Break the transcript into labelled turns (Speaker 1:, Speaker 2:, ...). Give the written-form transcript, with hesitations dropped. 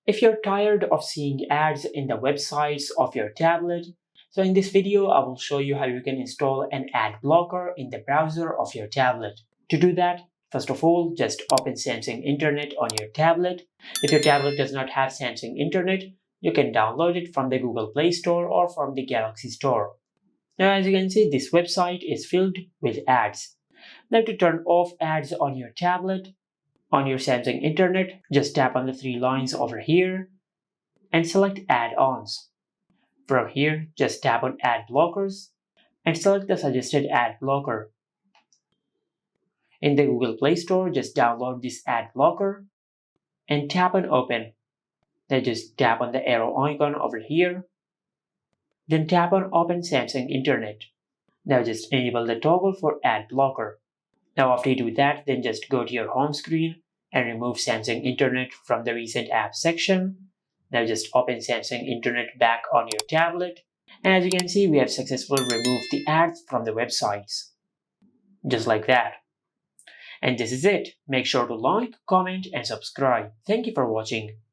Speaker 1: If you're tired of seeing ads in the websites of your tablet, so in this video I will show you how you can install an ad blocker in the browser of your tablet. To do that, first of all, just open Samsung Internet on your tablet. If your tablet does not have Samsung Internet, you can download it from the Google Play Store or from the Galaxy Store. Now as you can see, this website is filled with ads. Now to turn off ads on your tablet, on your Samsung Internet, just tap on the three lines over here and select Add-ons. From here, just tap on Ad Blockers and select the suggested ad blocker. In the Google Play Store, just download this ad blocker and tap on Open. Then just tap on the arrow icon over here. Then tap on Open Samsung Internet. Now just enable the toggle for ad blocker. Now after you do that, then just go to your home screen and remove Samsung Internet from the recent apps section. Now just open Samsung Internet back on your tablet. And as you can see, we have successfully removed the ads from the websites. Just like that. And this is it. Make sure to like, comment, and subscribe. Thank you for watching.